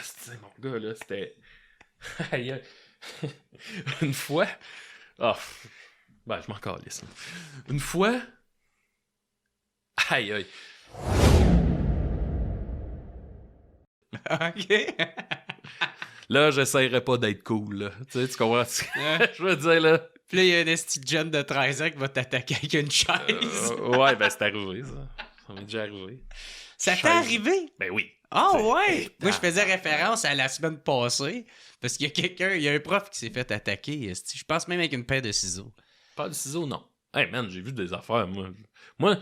C'est mon gars, là, c'était... Aïe, aïe. Une fois... Ah, ben, je m'en calisse. Une fois... Aïe, aïe. OK. Là, j'essayerais pas d'être cool, là. Tu comprends? Je veux dire, là... Puis là, il y a un esti de jeune de 13 ans qui va t'attaquer avec une chaise. Ouais, ben, c'est arrivé, ça. Ça m'est déjà arrivé. Ça t'est Chaise. arrivé? Ben oui. Ah C'est- ouais! Moi, je faisais référence à la semaine passée. Parce qu'il y a quelqu'un, il y a un prof qui s'est fait attaquer. Esti. Je pense même avec une paire de ciseaux. Pas de ciseaux, non. Hey, man, j'ai vu des affaires, moi. Moi,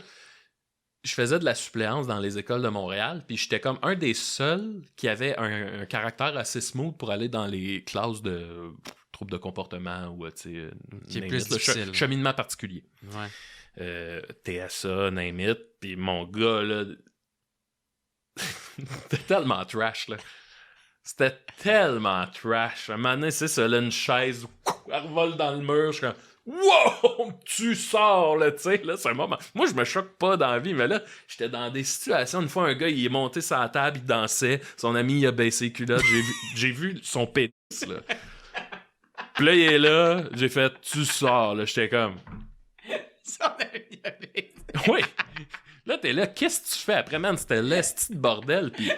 je faisais de la suppléance dans les écoles de Montréal, puis j'étais comme un des seuls qui avait un caractère assez smooth pour aller dans les classes de troubles de comportement ou, tu sais... Qui est name plus it, le difficile. cheminement particulier. Ouais. TSA, name it, puis mon gars, là... C'était tellement trash, là. C'était tellement trash. À un moment donné, c'est ça, là, une chaise, elle revole dans le mur, je suis comme... Wow! Tu sors, là, tu sais, là, c'est un moment... Moi, je me choque pas dans la vie, mais là, j'étais dans des situations. Une fois, un gars, il est monté sur la table, il dansait, son ami, il a baissé les culottes, j'ai vu son pénis, là. Puis là, il est là, j'ai fait « Tu sors », là, j'étais comme... Ça, on avait avait- Oui! Là, t'es là, qu'est-ce que tu fais après, man? C'était l'esti de bordel, pis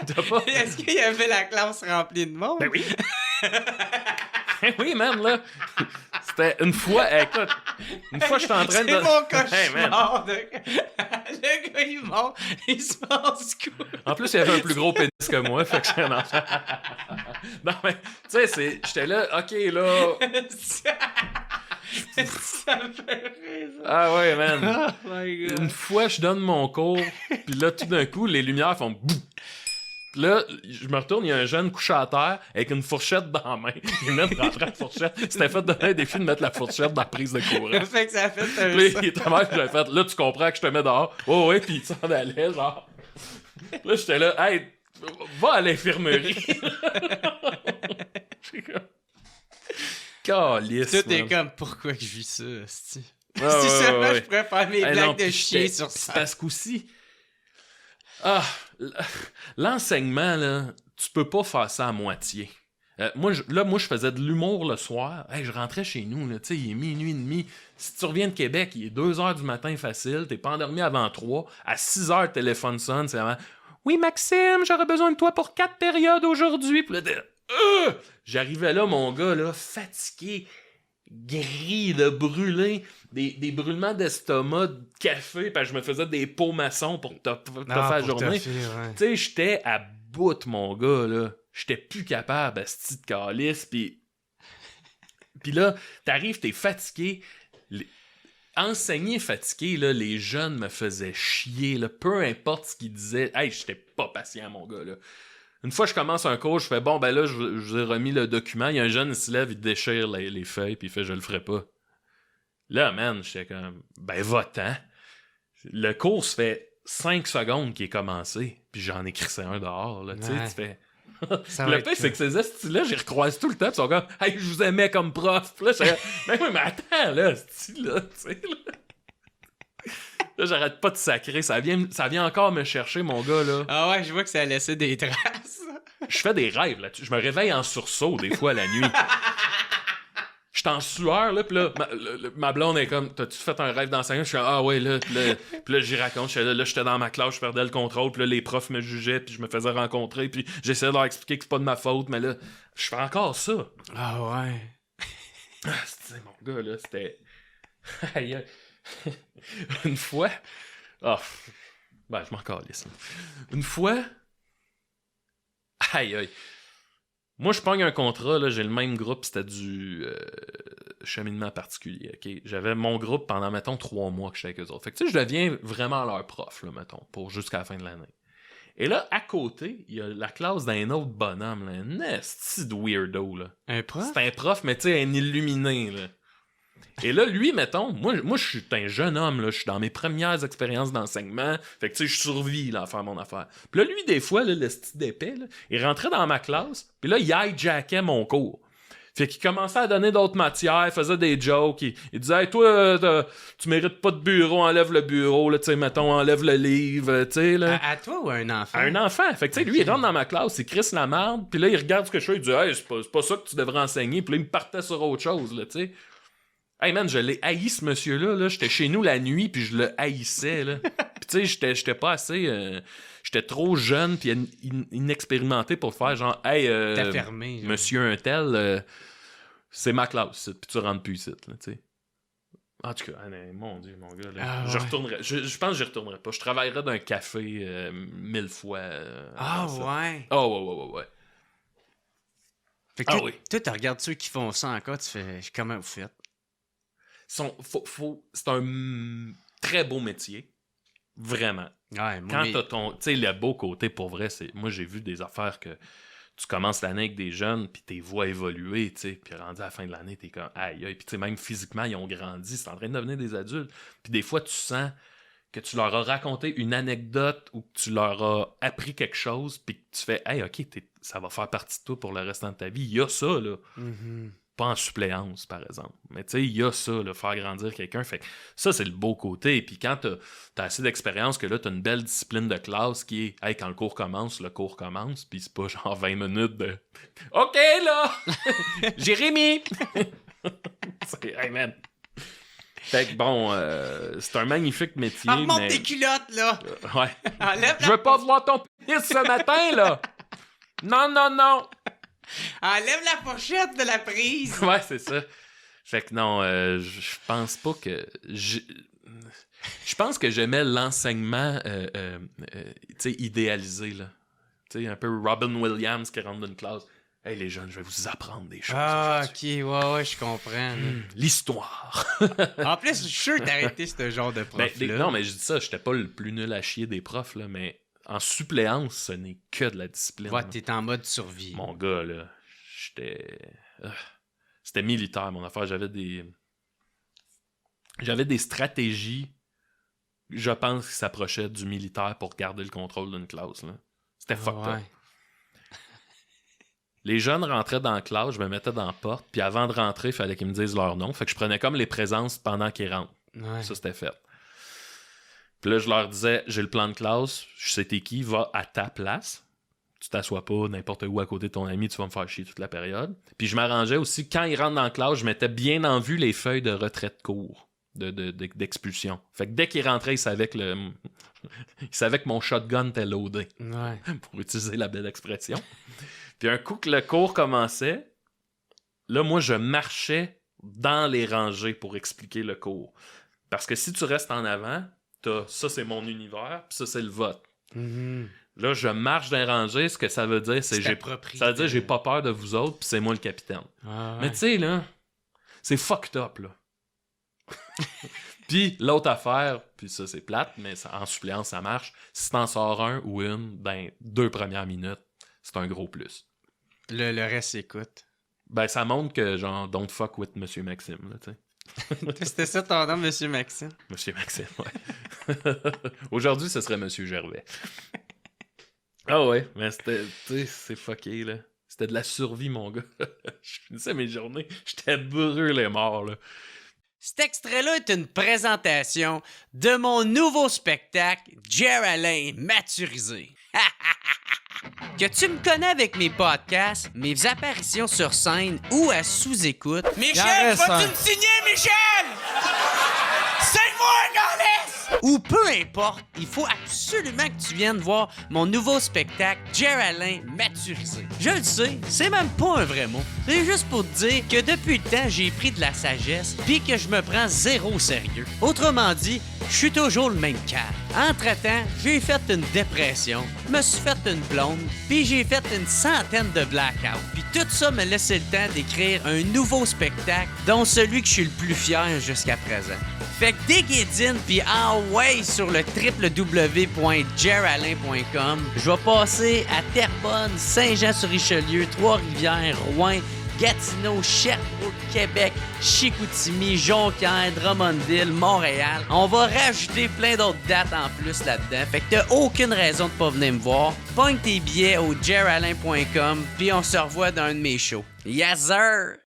t'as pas... Est-ce qu'il y avait la classe remplie de monde? Ben oui! Ben oui, man, là! C'était une fois, écoute, une fois, j'étais en train de... C'est mon Hey, man. cauchemar. Le gars, il monte, il se passe quoi? En plus, il y avait un plus gros pénis que moi, fait que j'étais un enfant. Non, mais, tu sais, j'étais là, OK, là... Ça me fait rire, ça. Ah ouais, man. Oh my God. Une fois, je donne mon cours, puis là, tout d'un coup, les lumières font bouh. Puis là, je me retourne, il y a un jeune couché à terre avec une fourchette dans la main. Il venait de rentrer la fourchette. C'était fait donner un défi de mettre la fourchette dans la prise de courant. Fait que ça a fait Puis un là, son. il était mal, j'avais fait, là, tu comprends que je te mets dehors. Oh, ouais, puis il s'en allait, genre. Là, j'étais là, hey, va à l'infirmerie. J'ai comme... Calisse, Tout est man. comme, pourquoi que je vis ça, esti? Ouais, Si ouais, seulement ouais. je pourrais faire mes Hey, blagues non, de puis chier j'étais- sur c'est ça. parce qu'aussi... Ah, l'enseignement, là, tu peux pas faire ça à moitié. Moi, je faisais de l'humour le soir. Hey, je rentrais chez nous, là, tu sais, il est minuit et demi. Si tu reviens de Québec, il est 2h du matin facile, t'es pas endormi avant 3. À 6h, le téléphone sonne, c'est vraiment... Oui, Maxime, j'aurais besoin de toi pour 4 périodes aujourd'hui. Puis là, j'arrivais là, mon gars, là, fatigué, gris, de brûlé, des brûlements d'estomac, de café, parce que je me faisais des pots maçons pour te faire la journée. Tu sais, j'étais à bout, mon gars, là. J'étais plus capable, asti de calice, pis là, t'arrives, t'es fatigué. Enseigner fatigué, là, les jeunes me faisaient chier, là, peu importe ce qu'ils disaient. Hey, j'étais pas patient, mon gars, là. Une fois que je commence un cours, je fais bon, ben là, je vous ai remis le document. Il y a un jeune, il se lève, il déchire les feuilles, puis il fait je le ferai pas. Là, man, j'étais comme ben va-t'en. Le cours se fait 5 secondes qu'il est commencé, puis j'en ai crissé un dehors, là. Tu sais, Ouais. tu fais. Ça Le va pire, être c'est que ces estis-là, j'y recroise tout le temps, pis ils sont comme hey, je vous aimais comme prof. Puis là, j'étais ben oui, mais attends, là, esti-là, tu sais, là. Là, j'arrête pas de sacrer. Ça vient encore me chercher, mon gars, là. Ah ouais, je vois que ça a laissé des traces. Je fais des rêves là-dessus. Je me réveille en sursaut des fois la nuit. Je suis en sueur, là, pis là, ma blonde est comme, t'as-tu fait un rêve d'enseignant? Je suis comme, ah ouais, là, pis là j'y raconte, j'étais dans ma classe, je perdais le contrôle, pis là, les profs me jugeaient, pis je me faisais rencontrer, pis j'essayais de leur expliquer que c'est pas de ma faute, mais là, je fais encore ça. Ah ouais. Ah, c'est mon gars, là, c'était... Aïe, aïe. Une fois... Ah, ben, je m'en calisse. Une fois... Aïe, aïe. Moi, je pogne un contrat, là, j'ai le même groupe, c'était du cheminement particulier, ok? J'avais mon groupe pendant, mettons, 3 mois que j'étais avec eux autres. Fait que, tu sais, je deviens vraiment leur prof, là, mettons, pour jusqu'à la fin de l'année. Et là, à côté, il y a la classe d'un autre bonhomme, là, un esti de weirdo, là. Un prof? C'est un prof, mais tu sais, un illuminé, là. Et là, lui, mettons, moi je suis un jeune homme, là, je suis dans mes premières expériences d'enseignement, fait que tu sais, je survis, là, à faire mon affaire. Puis là, lui, des fois, là, le style d'épais, là, il rentrait dans ma classe, puis là, il hijackait mon cours. Fait qu'il commençait à donner d'autres matières, il faisait des jokes, il disait « Hey, toi, tu mérites pas de bureau, enlève le bureau, là, tu sais, mettons, enlève le livre, tu sais, là. » À toi ou à un enfant? À un enfant. Fait que, tu sais, lui, il rentre dans ma classe, il crisse la merde, puis là, il regarde ce que je fais, il dit « Hey, c'est pas ça que tu devrais enseigner. » Puis là, il me partait sur autre chose, là, tu sais. Hey, man, je l'ai haï, ce monsieur-là, là. J'étais chez nous la nuit, puis je le haïssais, là. Puis, tu sais, j'étais pas assez... J'étais trop jeune puis inexpérimenté pour faire genre « Hey, t'as fermé, monsieur un tel, c'est ma classe, puis tu rentres plus ici, là, tu sais. » En tout cas, mon Dieu, mon gars, là, je retournerais. Je pense que j'y retournerais pas. Je travaillerais dans un café 1000 fois. Ouais. Oh, ouais. Fait que toi, tu regardes ceux qui font ça encore, tu fais « Comment vous faites? » C'est un très beau métier. Vraiment. Ouais, quand t'as ton... Tu sais, le beau côté, pour vrai, c'est... Moi, j'ai vu des affaires que tu commences l'année avec des jeunes, puis t'es vois évoluer, tu sais, puis rendu à la fin de l'année, t'es comme aïe, puis tu sais, même physiquement, ils ont grandi, c'est en train de devenir des adultes. Puis des fois, tu sens que tu leur as raconté une anecdote ou que tu leur as appris quelque chose, puis que tu fais « Hey, OK, ça va faire partie de toi pour le restant de ta vie. » Il y a ça, là. Mm-hmm. Pas en suppléance, par exemple. Mais tu sais, il y a ça, là, faire grandir quelqu'un. Fait que ça, c'est le beau côté. Puis quand t'as assez d'expérience que là, t'as une belle discipline de classe qui est « Hey, quand le cours commence. » Puis c'est pas genre 20 minutes de « OK, là! Jérémy! » C'est « Hey, man! » Fait que bon, c'est un magnifique métier, remonte tes culottes, là! Ouais. Enlève Je veux pas voir ton pénis ce matin, là! Non! Enlève la pochette de la prise! Ouais, c'est ça. Fait que non, je pense pas que... Je pense que j'aimais l'enseignement tu sais, idéalisé, là. Tu sais, un peu Robin Williams qui rentre dans une classe. « Hey, les jeunes, je vais vous apprendre des choses. » Ah, ok, ouais, je comprends. L'histoire. En plus, je suis sûr que t'as arrêté ce genre de prof-là. Non, mais je dis ça, j'étais pas le plus nul à chier des profs, là, mais en suppléance, ce n'est que de la discipline. Ouais, t'es en mode survie. Mon gars, là, c'était militaire, mon affaire. J'avais des stratégies, je pense, qui s'approchaient du militaire pour garder le contrôle d'une classe, là. C'était fucked up. Les jeunes rentraient dans la classe, je me mettais dans la porte, puis avant de rentrer, il fallait qu'ils me disent leur nom. Fait que je prenais comme les présences pendant qu'ils rentrent. Ouais. Ça, c'était fait. Puis là, je leur disais, j'ai le plan de classe, je sais t'es qui, va à ta place. Tu t'assois pas n'importe où à côté de ton ami, tu vas me faire chier toute la période. Puis je m'arrangeais aussi, quand ils rentrent dans la classe, je mettais bien en vue les feuilles de retraite court, d'expulsion. Fait que dès qu'ils rentraient, ils savaient que mon shotgun était loadé. Ouais. Pour utiliser la belle expression. Puis un coup que le cours commençait, là, moi, je marchais dans les rangées pour expliquer le cours. Parce que si tu restes en avant, ça, c'est mon univers, puis ça, c'est le vote. Mm-hmm. Là, je marche dans les rangées, ce que ça veut dire, c'est j'ai pas peur de vous autres, puis c'est moi le capitaine. Ah, ouais. Mais tu sais, là, c'est fucked up, là. Puis l'autre affaire, puis ça, c'est plate, mais en suppléance, ça marche. Si t'en sors un ou une, ben, 2 premières minutes, c'est un gros plus. Le reste, écoute. Ben, ça montre que, genre, don't fuck with Monsieur Maxime, là, tu sais. C'était ça ton nom, Monsieur Maxime? Monsieur Maxime, ouais. Aujourd'hui, ce serait Monsieur Gervais. Ah ouais, mais c'était, tu sais, c'est fucké, là. C'était de la survie, mon gars. Je finissais mes journées, j'étais brûlé mort, là. Cet extrait-là est une présentation de mon nouveau spectacle, Jer Alain Maturisé. Que tu me connais avec mes podcasts, mes apparitions sur scène ou à sous-écoute. Michel, vas-tu me signer, Michel? Signe-moi, Gaulis! Ou peu importe, il faut absolument que tu viennes voir mon nouveau spectacle, Jer Alain Maturisé. Je le sais, c'est même pas un vrai mot. C'est juste pour te dire que depuis le temps, j'ai pris de la sagesse pis que je me prends zéro au sérieux. Autrement dit, je suis toujours le même cas. Entre-temps, j'ai fait une dépression, me suis fait une blonde, puis j'ai fait une centaine de blackouts. Puis tout ça me laissait le temps d'écrire un nouveau spectacle, dont celui que je suis le plus fier jusqu'à présent. Fait que déguédine, puis ouais sur le www.jeralain.com. Je vais passer à Terrebonne, Saint-Jean-sur-Richelieu, Trois-Rivières, Rouen, Gatineau, Sherbrooke, Québec, Chicoutimi, Jonquière, Drummondville, Montréal. On va rajouter plein d'autres dates en plus là-dedans. Fait que t'as aucune raison de pas venir me voir. Pogne tes billets au jeralain.com puis on se revoit dans un de mes shows. Yes sir!